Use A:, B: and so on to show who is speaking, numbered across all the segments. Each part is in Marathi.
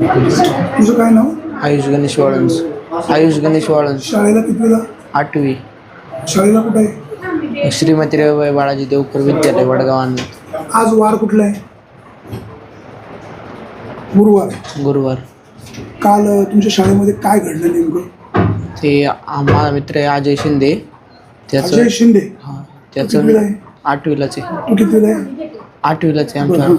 A: तुझं काय नाव?
B: आयुष गणेश वाळंज. आयुष गणेश वाळंज.
A: शाळेला कितवीला?
B: 8वी.
A: शाळेला कुठे आहे?
B: श्रीमती रविबाई बाळाजी देवकर विद्यालय वडगाव अनंत.
A: आज वार कुठला आहे? गुरुवार.
B: गुरुवार.
A: काल तुमच्या शाळेमध्ये काय घडलं नेमकं?
B: ते माझा मित्र आहे अजय शिंदे. त्याचं
A: अजय शिंदे.
B: हां
A: कितवीला
B: त्याचं
A: आहे?
B: 8वीलाच आहे.
A: तू कितवीला आहे?
B: 8वीलाच आहे आमच्या.
A: बरं.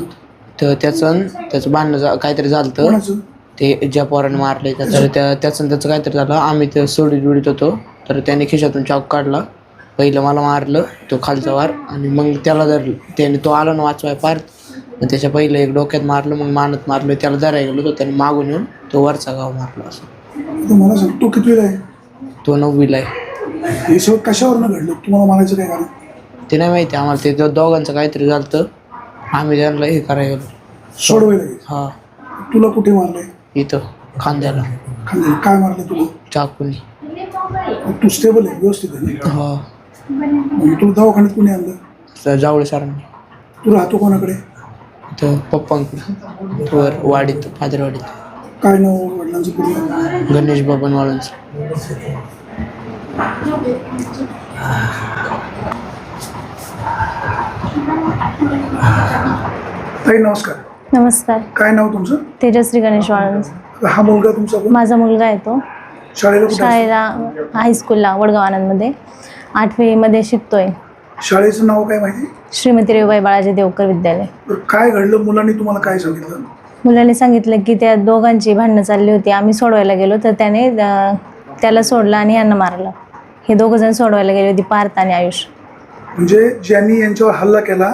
B: तर त्याचं भांडणं काहीतरी झालं तर
A: कोणाचं?
B: ते ज्या पोराने मारले त्याचं काहीतरी झालं. आम्ही ते सोडीत होतो तर त्याने खिशातून चाकू काढला. पहिलं मला मारलं तो खालचा वार आणि मग त्याला धरलं. त्याने तो आला ना वाचवाय पार. मग त्याच्या पहिलं एक डोक्यात मारलं मग मानत मारलं. त्याला धरायला गेलो तर त्याने मागून येऊन तो वरचा गाव मारला. असं
A: तू मला सांग, तू कितवीला आहे?
B: तो 9वीला आहे.
A: हे सगळं कशावरनं घडलं? तुम्हाला मारायचं काय कारण?
B: ते नाही माहिती आम्हाला. ते दोघांचं काहीतरी झालं तर आम्ही त्यांना हे करायला गेलो.
A: सोडवायला गेलं.
B: हां
A: तुला कुठे मारलंय?
B: इथं खांद्याला
A: खांद्याला. काय मारलं तुला?
B: चाकूनी.
A: तू स्टेबल आहे, व्यवस्थित आहे?
B: हो.
A: म्हणजे तुला दवाखान्यात कुणी आणलं?
B: जावळे सरांनी.
A: तू राहतो कोणाकडे?
B: तर पप्पांकडे वर वाडीत फादरवाडीत.
A: काय नाव वडिलांचं पूर्ण?
B: गणेश बाबन वाळंज.
A: ताई नमस्कार.
C: नमस्कार.
A: काय नाव तुमचं?
C: तेजश्री गणेश वाळंज.
A: हा मुलगा तुमचा कोण?
C: माझा मुलगा आहे तो.
A: शाळेला कुठे असतो?
C: शाळेला हायस्कूलला वडगाव आनंदमध्ये 8वीमध्ये शिकतोय.
A: शाळेचं नाव काय माहिती?
C: श्रीमती रविबाई बाळाजी देवकर विद्यालय.
A: बरं, काय घडलं? मुलांनी तुम्हाला काय सांगितलं?
C: मुलाने सांगितलं की त्या दोघांची भांडणं चालली होती. आम्ही सोडवायला गेलो तर त्याने त्याला सोडलं आणि यांना मारलं. हे दोघं जण सोडवायला गेले होते, पार्थ आणि आयुष.
A: म्हणजे ज्यांनी यांच्यावर हल्ला केला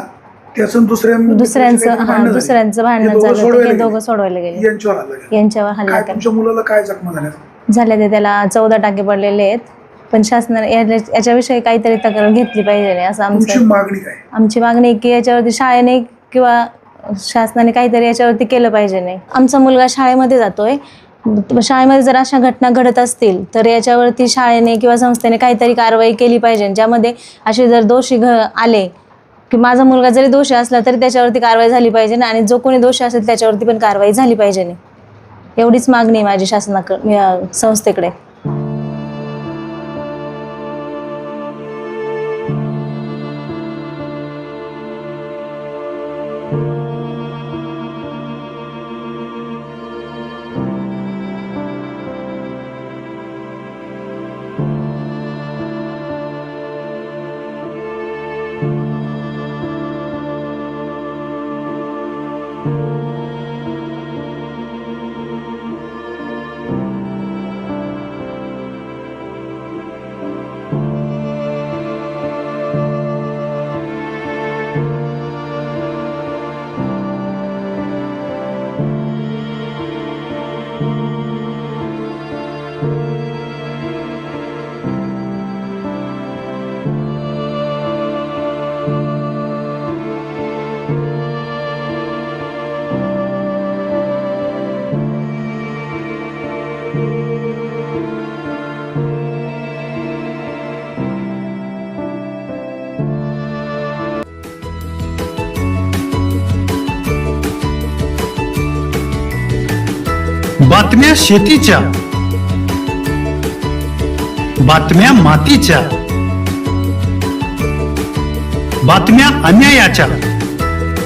A: त्याचं दुसऱ्यांचं
C: भांडणं झालं होतं. हे दोघं सोडवायला गेले.
A: यांच्यावर हल्ला केला.
C: यांच्यावर हल्ला
A: काय
C: केला.
A: तुमच्या मुलाला काय जखमा झाल्या?
C: झाले ते त्याला 14 टाके पडलेले आहेत. पण शासनाने याच्याविषयी काहीतरी तक्रार घेतली पाहिजे नाही असं
A: तुमची
C: आमचं.
A: मागणी काय?
C: आमची मागणी आहे की याच्यावरती शाळेने किंवा शासनाने काहीतरी याच्यावरती केलं पाहिजे नाही. आमचा मुलगा शाळेमध्ये जातोय. शाळेमध्ये जर अशा घटना घडत असतील तर याच्यावरती शाळेने किंवा संस्थेने काहीतरी कारवाई केली पाहिजे, ज्यामध्ये असे जर दोषी आले की माझा मुलगा जरी दोषी असला तरी त्याच्यावरती कारवाई झाली पाहिजे आणि जो कोणी दोषी असेल त्याच्यावरती पण कारवाई झाली पाहिजे नाही. एवढीच मागणी आहे माझी शासनाकडे, संस्थेकडे.
D: बातम्या शेतीच्या, बातम्या मातीच्या, बातम्या अन्यायाच्या,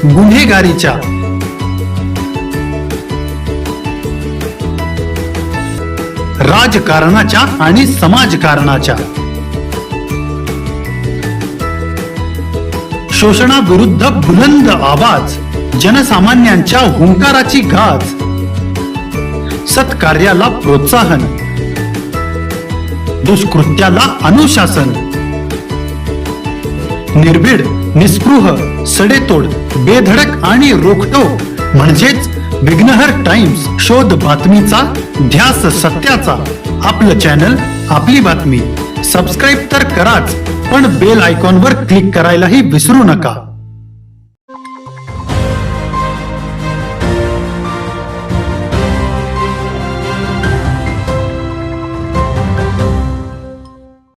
D: गुन्हेगारीच्या, राजकारणाच्या आणि समाजकारणाच्या, शोषणाविरुद्ध बुलंद आवाज, जनसामान्यांच्या हुंकाराची गाज, सत्कार्याला प्रोत्साहन, दुष्कृत्याला अनुशासन, निर्भीड, निस्पृह, सडेतोड, बेधडक आणि रोखटोक म्हणजेच विघ्नहर टाइम्स. शोध बातमीचा, ध्यास सत्याचा. आपलं चॅनल, आपली बातमी. सबस्क्राईब तर कराच, पण बेल आयकॉनवर क्लिक करायलाही विसरू नका.